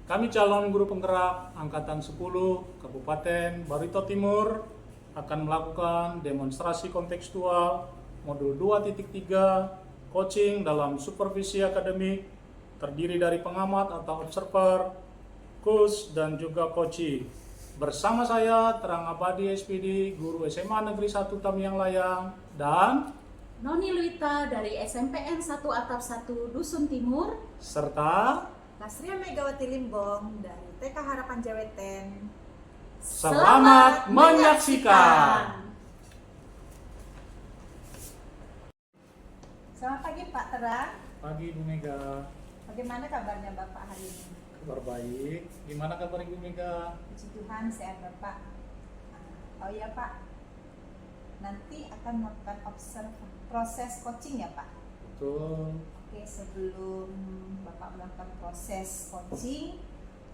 Kami calon guru penggerak Angkatan 10 Kabupaten Barito Timur akan melakukan demonstrasi kontekstual modul 2.3 coaching dalam supervisi akademik terdiri dari pengamat atau observer, coach, dan juga coaching. Bersama saya Terang Abadi SPD, guru SMA Negeri 1 Tamiang Layang, dan Noni Luita dari SMPN 1 Atap 1 Dusun Timur, serta Lasria Megawati Limbong dari TK Harapan Jaweten. Selamat menyaksikan. Selamat pagi Pak Terang. Pagi Bu Mega. Bagaimana kabarnya Bapak hari ini? Kabar baik. Gimana kabar Ibu Mega? Puji Tuhan sehat Bapak. Oh iya Pak, nanti akan melakukan proses coaching ya Pak? Betul. Oke, sebelum Bapak melakukan proses coaching,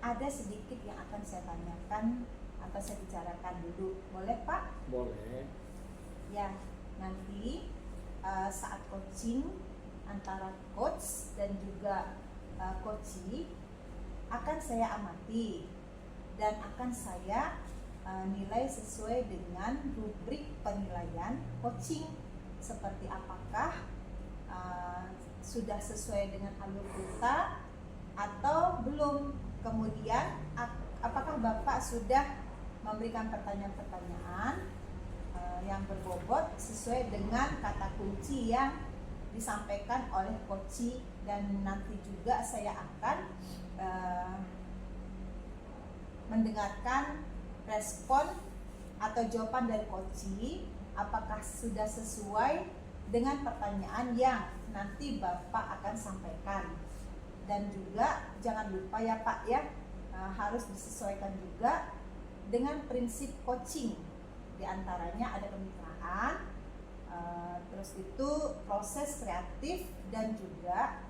ada sedikit yang akan saya tanyakan atau saya bicarakan dulu. Boleh Pak? Boleh. Ya, nanti saat coaching antara coach dan juga coachee akan saya amati dan akan saya nilai sesuai dengan rubrik penilaian coaching, seperti apakah sudah sesuai dengan alur kita atau belum. Kemudian apakah Bapak sudah memberikan pertanyaan-pertanyaan yang berbobot sesuai dengan kata kunci yang disampaikan oleh coachee, dan nanti juga saya akan mendengarkan respon atau jawaban dari coachee apakah sudah sesuai dengan pertanyaan yang nanti Bapak akan sampaikan. Dan juga jangan lupa ya Pak ya, harus disesuaikan juga dengan prinsip coaching. Di antaranya ada kemitraan, terus itu proses kreatif, dan juga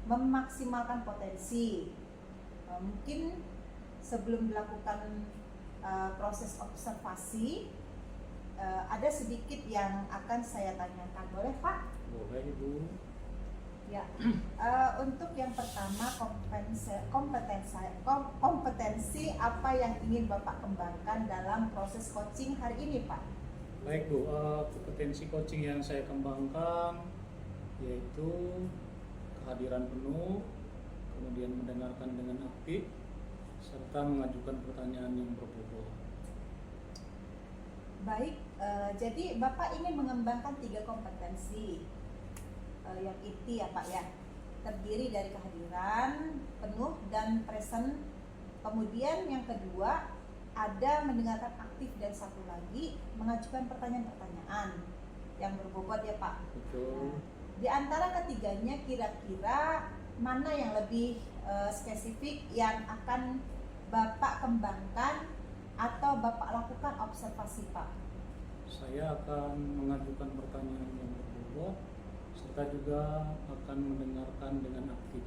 memaksimalkan potensi. Mungkin sebelum dilakukan proses observasi, ada sedikit yang akan saya tanyakan. Boleh Pak? Boleh Ibu. Ya, untuk yang pertama kompetensi apa yang ingin Bapak kembangkan dalam proses coaching hari ini Pak? Baik Bu, kompetensi coaching yang saya kembangkan yaitu kehadiran penuh, kemudian mendengarkan dengan aktif, serta mengajukan pertanyaan yang berbobot. Baik, jadi Bapak ingin mengembangkan 3 kompetensi yang IT ya Pak ya, terdiri dari kehadiran penuh dan present. Kemudian yang kedua ada mendengarkan aktif, dan satu lagi mengajukan pertanyaan-pertanyaan yang berbobot ya Pak. Betul. Nah, di antara ketiganya kira-kira mana yang lebih spesifik yang akan Bapak kembangkan atau Bapak lakukan observasi Pak? Saya akan mengajukan pertanyaan yang berbobot, serta juga akan mendengarkan dengan aktif.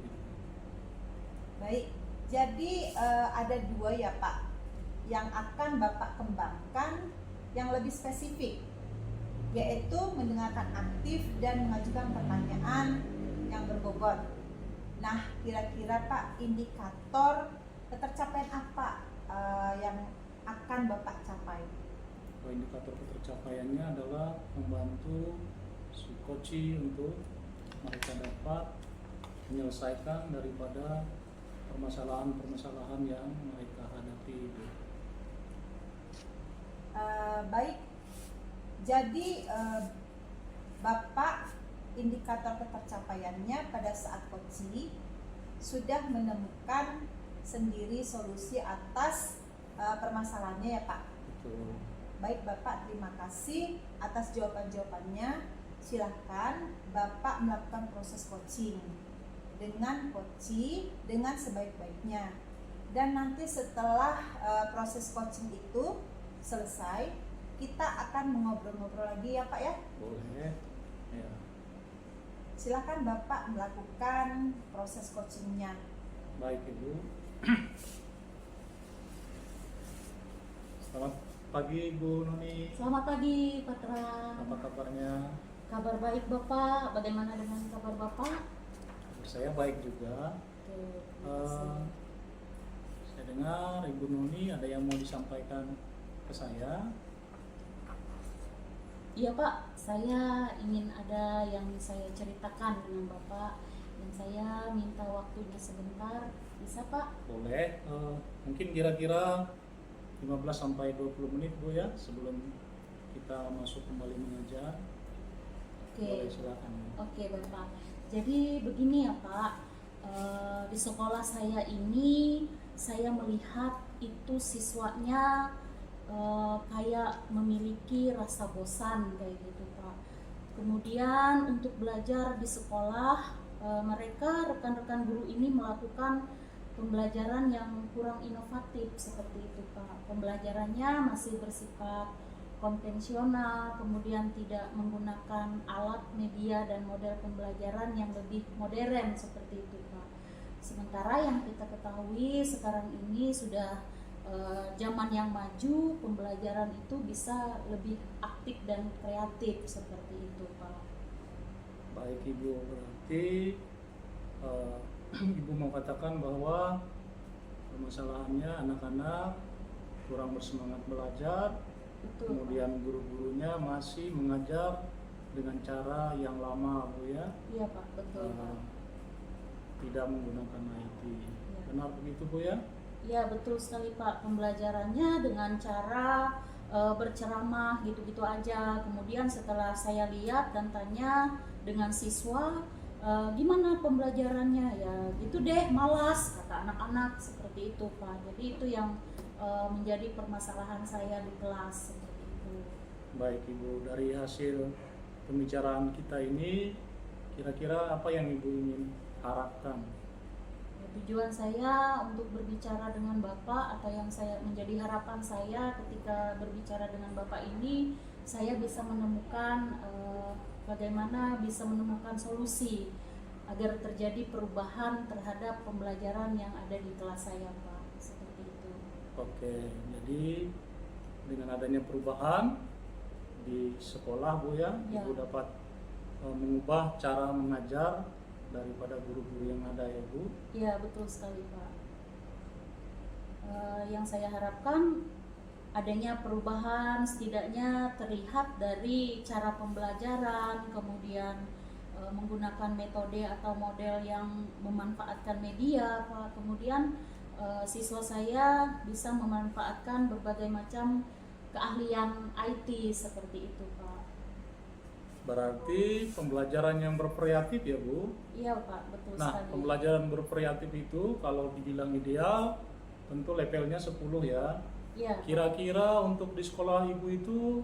Baik, jadi ada 2 ya Pak yang akan Bapak kembangkan yang lebih spesifik, yaitu mendengarkan aktif dan mengajukan pertanyaan yang berbobot. Nah, kira-kira Pak, indikator ketercapaian apa yang akan Bapak capai? Indikator ketercapaiannya adalah membantu si coachee untuk mereka dapat menyelesaikan daripada permasalahan-permasalahan yang mereka hadapi. Baik, jadi Bapak indikator ketercapaiannya pada saat coaching sudah menemukan sendiri solusi atas permasalahannya ya Pak. Betul. Baik Bapak, terima kasih atas jawaban-jawabannya. Silahkan Bapak melakukan proses coaching dengan coachee dengan sebaik-baiknya. Dan nanti setelah proses coaching itu selesai, kita akan mengobrol-ngobrol lagi ya Pak ya. Boleh. Ya. Silakan Bapak melakukan proses coachingnya. Baik Ibu. Selamat pagi Bu Nuni. Selamat pagi, Patra. Apa kabarnya? Kabar baik, Bapak. Bagaimana dengan kabar Bapak? Saya baik juga. Oke, terima kasih. Saya dengar Ibu Nuni ada yang mau disampaikan ke saya. Iya, Pak. Saya ingin ada yang saya ceritakan dengan Bapak dan saya minta waktunya sebentar. Bisa, Pak? Boleh. Mungkin kira-kira 15 sampai 20 menit Bu ya sebelum kita masuk kembali mengajar. Boleh, Oke. silakan. Oke, Bapak. Jadi begini ya, Pak. Di sekolah saya ini saya melihat itu siswanya kayak memiliki rasa bosan kayak gitu, Pak. Kemudian untuk belajar di sekolah, mereka rekan-rekan guru ini melakukan pembelajaran yang kurang inovatif seperti itu, Pak. Pembelajarannya masih bersifat konvensional, kemudian tidak menggunakan alat, media, dan model pembelajaran yang lebih modern seperti itu, Pak. Sementara yang kita ketahui sekarang ini sudah zaman yang maju, pembelajaran itu bisa lebih aktif dan kreatif seperti itu, Pak. Baik Ibu, berarti Ibu mau katakan bahwa permasalahannya anak-anak kurang bersemangat belajar, Betul, kemudian guru-gurunya masih mengajar dengan cara yang lama Bu ya, Pak. Iya, Pak, betul, Pak. tidak menggunakan IT. Ya. Benar begitu Bu ya? Iya, betul sekali, Pak. Pembelajarannya dengan cara berceramah gitu-gitu aja. Kemudian setelah saya lihat dan tanya dengan siswa, gimana pembelajarannya, ya gitu deh, malas kata anak-anak seperti itu, Pak. Jadi itu yang menjadi permasalahan saya di kelas seperti itu. Baik Ibu, dari hasil pembicaraan kita ini kira-kira apa yang Ibu ingin harapkan? Tujuan saya untuk berbicara dengan Bapak atau yang saya menjadi harapan saya ketika berbicara dengan Bapak ini, saya bisa menemukan bagaimana bisa menemukan solusi agar terjadi perubahan terhadap pembelajaran yang ada di kelas saya, Pak. Seperti itu. Oke, jadi dengan adanya perubahan di sekolah Bu ya, Ya. Ibu dapat mengubah cara mengajar daripada guru-guru yang ada ya Bu. Ya, betul sekali, Pak. Yang saya harapkan adanya perubahan setidaknya terlihat dari cara pembelajaran, kemudian menggunakan metode atau model yang memanfaatkan media, Pak. Kemudian siswa saya bisa memanfaatkan berbagai macam keahlian IT seperti itu, Pak. Berarti pembelajaran yang bervariatif ya Bu. Iya, Pak, betul Nah, sekali. pembelajaran bervariatif itu kalau dibilang ideal tentu levelnya 10 ya. Iya. Kira-kira untuk di sekolah Ibu itu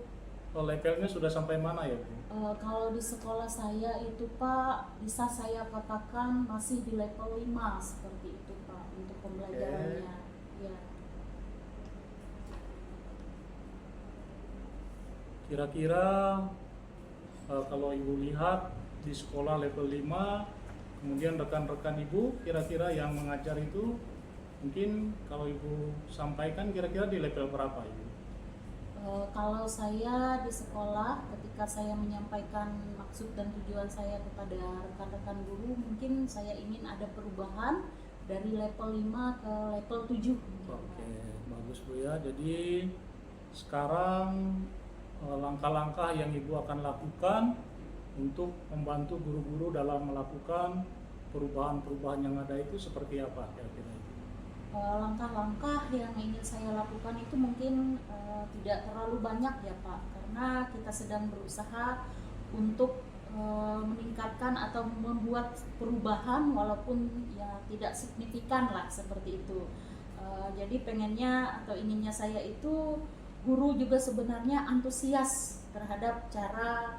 levelnya sudah sampai mana ya Bu? Kalau di sekolah saya itu, Pak, bisa saya katakan masih di level 5 seperti itu, Pak, untuk pembelajarannya. Ya. Kira-kira kalau Ibu lihat di sekolah level 5, kemudian rekan-rekan Ibu kira-kira yang mengajar itu mungkin kalau Ibu sampaikan kira-kira di level berapa Ibu? Kalau saya di sekolah, ketika saya menyampaikan maksud dan tujuan saya kepada rekan-rekan guru, mungkin saya ingin ada perubahan dari level 5 ke level 7. Oke, bagus Bu ya. Jadi sekarang langkah-langkah yang Ibu akan lakukan untuk membantu guru-guru dalam melakukan perubahan-perubahan yang ada itu seperti apa kira-kira itu? Langkah-langkah yang ingin saya lakukan itu mungkin tidak terlalu banyak ya, Pak, karena kita sedang berusaha untuk meningkatkan atau membuat perubahan walaupun ya tidak signifikan lah seperti itu. Jadi pengennya atau inginnya saya itu guru juga sebenarnya antusias terhadap cara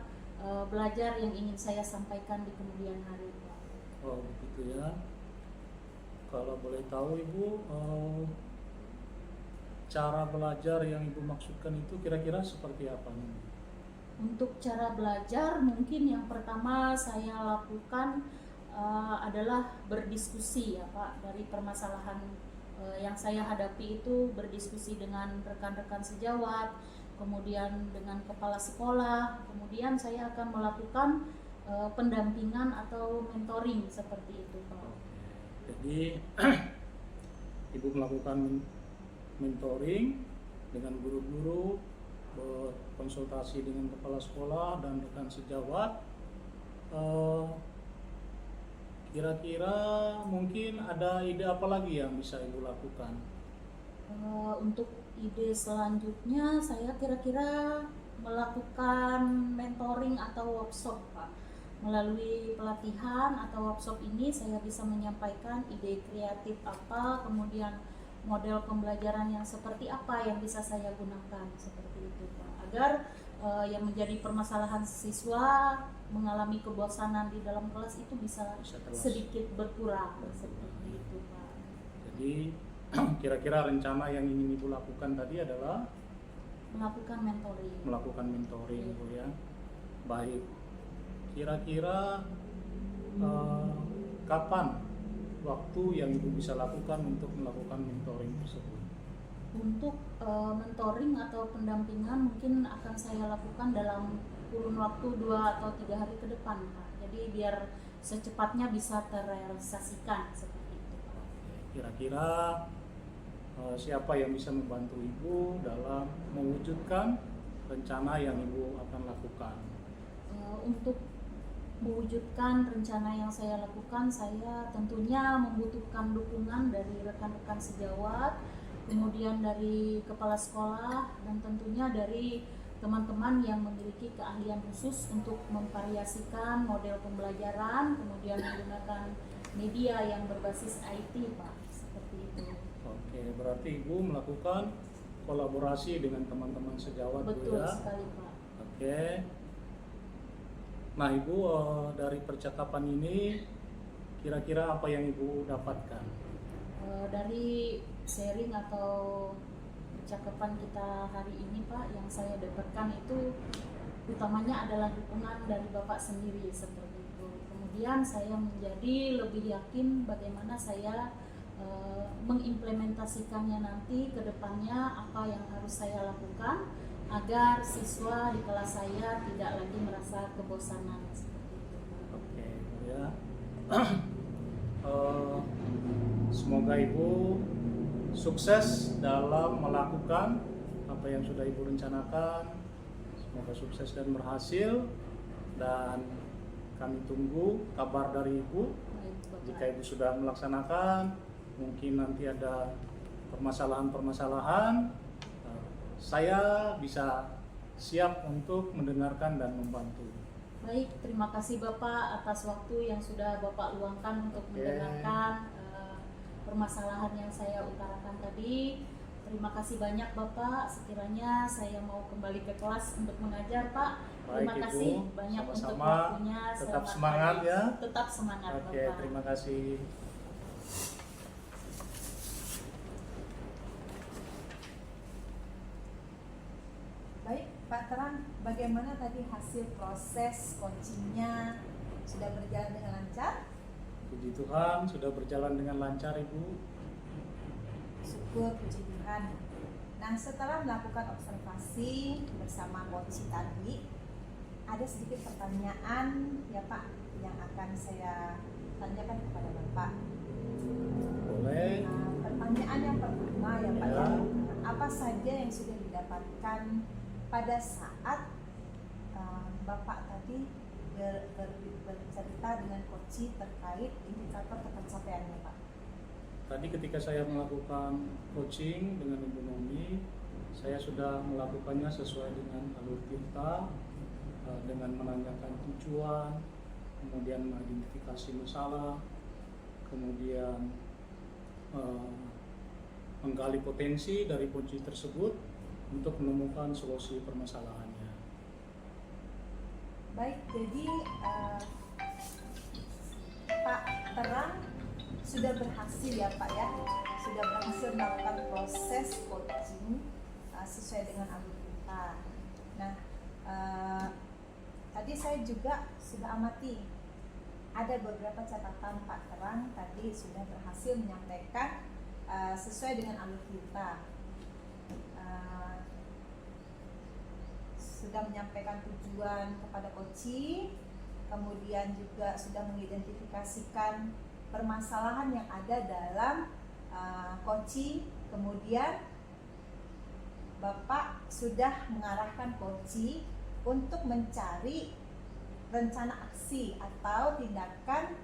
belajar yang ingin saya sampaikan di kemudian hari, Pak. Oh begitu ya. Kalau boleh tahu Ibu, cara belajar yang Ibu maksudkan itu kira-kira seperti apa nih? Untuk cara belajar mungkin yang pertama saya lakukan adalah berdiskusi ya, Pak, dari permasalahan Yang saya hadapi itu berdiskusi dengan rekan-rekan sejawat, kemudian dengan kepala sekolah, kemudian saya akan melakukan pendampingan atau mentoring seperti itu, Pak. Jadi Ibu melakukan mentoring dengan guru-guru, berkonsultasi dengan kepala sekolah dan rekan sejawat. Kira-kira mungkin ada ide apa lagi yang bisa Ibu lakukan? Untuk ide selanjutnya saya kira-kira melakukan mentoring atau workshop, Pak. Melalui pelatihan atau workshop ini saya bisa menyampaikan ide kreatif apa, kemudian model pembelajaran yang seperti apa yang bisa saya gunakan seperti itu, Pak. Agar yang menjadi permasalahan siswa mengalami kebosanan di dalam kelas itu bisa sedikit berkurang seperti itu, Pak. Jadi kira-kira rencana yang ingin Ibu lakukan tadi adalah Melakukan mentoring, Bu ya. Baik. Kira-kira kapan waktu yang Ibu bisa lakukan untuk melakukan mentoring tersebut? Untuk mentoring atau pendampingan mungkin akan saya lakukan dalam kurun waktu 2 atau 3 hari ke depan, Pak. Jadi biar secepatnya bisa terrealisasikan seperti itu, Pak. Kira-kira siapa yang bisa membantu Ibu dalam mewujudkan rencana yang Ibu akan lakukan? Untuk mewujudkan rencana yang saya lakukan, saya tentunya membutuhkan dukungan dari rekan-rekan sejawat, kemudian dari kepala sekolah, dan tentunya dari teman-teman yang memiliki keahlian khusus untuk memvariasikan model pembelajaran, kemudian menggunakan media yang berbasis IT, Pak, seperti itu. Oke, berarti Ibu melakukan kolaborasi dengan teman-teman sejawat, Bu Betul ya? sekali, Pak. Oke. Nah, Ibu dari percakapan ini kira-kira apa yang Ibu dapatkan? Dari sharing atau percakapan kita hari ini, Pak, yang saya dapatkan itu utamanya adalah dukungan dari Bapak sendiri seperti itu. Kemudian saya menjadi lebih yakin bagaimana saya mengimplementasikannya nanti ke depannya, apa yang harus saya lakukan agar siswa di kelas saya tidak lagi merasa kebosanan seperti itu. Oke, Bu ya. Semoga Ibu sukses dalam melakukan apa yang sudah Ibu rencanakan. Semoga sukses dan berhasil, dan kami tunggu kabar dari Ibu. Baik, Bapak. Jika Ibu sudah melaksanakan, mungkin nanti ada permasalahan-permasalahan, saya bisa siap untuk mendengarkan dan membantu. Baik, terima kasih Bapak atas waktu yang sudah Bapak luangkan untuk Oke. mendengarkan permasalahan yang saya utarakan tadi. Terima kasih banyak Bapak. Sekiranya saya mau kembali ke kelas untuk mengajar, Pak. Terima Baik, Ibu. kasih banyak untuk Sama-sama. waktunya. Tetap Selamat semangat pagi. ya. Tetap semangat, Oke, Bapak. terima kasih. Baik, Pak Terang, bagaimana tadi hasil proses coachingnya? Sudah berjalan dengan lancar? Puji Tuhan, sudah berjalan dengan lancar, Ibu. Syukur, puji Tuhan. Nah, setelah melakukan observasi bersama coach tadi, ada sedikit pertanyaan ya Pak yang akan saya tanyakan kepada Bapak. Boleh. Nah, pertanyaan yang pertama ya Pak Ya. ya, apa saja yang sudah didapatkan pada saat Bapak tadi bercerita dengan coach terkait indikator kepencapaiannya Pak? Tadi ketika saya melakukan coaching dengan Ibu Nomi, saya sudah melakukannya sesuai dengan alur kita, dengan menanyakan tujuan, kemudian mengidentifikasi masalah, kemudian menggali potensi dari kunci tersebut untuk menemukan solusi permasalahannya. Baik, jadi Pak Terang sudah berhasil ya Pak ya, sudah berhasil melakukan proses coaching sesuai dengan alur kita. Nah, tadi saya juga sudah amati ada beberapa catatan Pak Terang tadi sudah berhasil menyampaikan sesuai dengan alur kita. Sudah menyampaikan tujuan kepada coaching, kemudian juga sudah mengidentifikasikan permasalahan yang ada dalam coaching, kemudian Bapak sudah mengarahkan coaching untuk mencari rencana aksi atau tindakan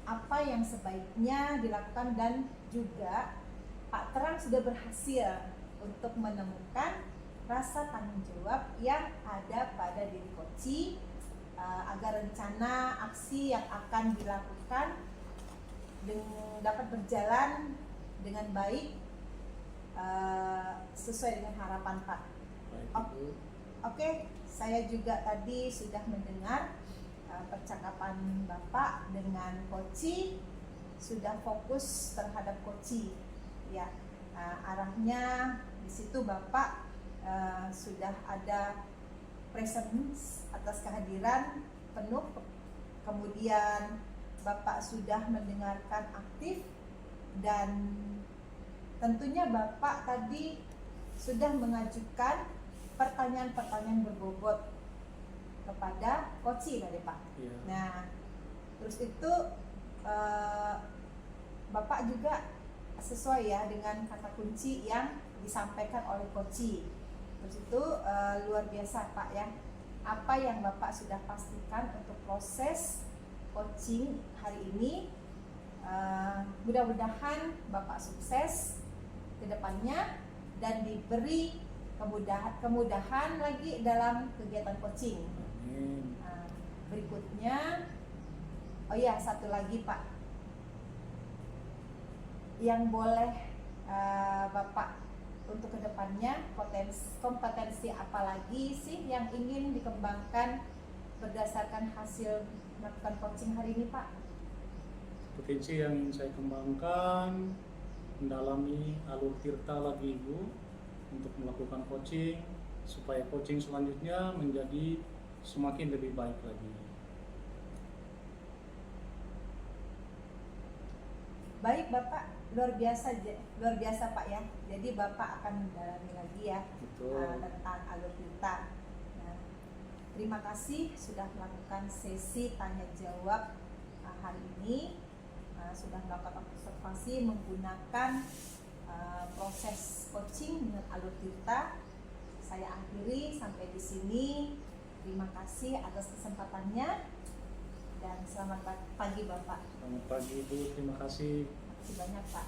apa yang sebaiknya dilakukan, dan juga Pak Terang sudah berhasil untuk menemukan rasa tanggung jawab yang ada pada diri coaching agar rencana aksi yang akan dilakukan dapat berjalan dengan baik sesuai dengan harapan Pak. Oke, saya juga tadi sudah mendengar percakapan Bapak dengan coaching, sudah fokus terhadap coaching. Ya, arahnya di situ Bapak sudah ada presence atas kehadiran penuh, kemudian Bapak sudah mendengarkan aktif, dan tentunya Bapak tadi sudah mengajukan pertanyaan-pertanyaan berbobot kepada coaching tadi Pak. Iya. Nah, terus itu Bapak juga sesuai ya dengan kata kunci yang disampaikan oleh coaching. Terus itu luar biasa Pak ya. Apa yang Bapak sudah pastikan untuk proses coaching hari ini, mudah-mudahan Bapak sukses ke depannya dan diberi kemudahan lagi dalam kegiatan coaching. Amin. Berikutnya, oh ya, satu lagi Pak, yang boleh Bapak untuk kedepannya kompetensi apa lagi sih yang ingin dikembangkan berdasarkan hasil melakukan coaching hari ini Pak? Potensi yang ingin saya kembangkan, mendalami alur tirta lagi Ibu untuk melakukan coaching, supaya coaching selanjutnya menjadi semakin lebih baik lagi. Baik Bapak, luar biasa Pak ya. Jadi Bapak akan mendalami lagi ya tentang alur tirta. Nah, terima kasih sudah melakukan sesi tanya jawab hari ini, sudah melakukan observasi menggunakan proses coaching dengan alur tirta. Saya akhiri sampai di sini. Terima kasih atas kesempatannya dan selamat pagi Bapak. Selamat pagi Ibu, terima kasih. Terima kasih banyak Pak.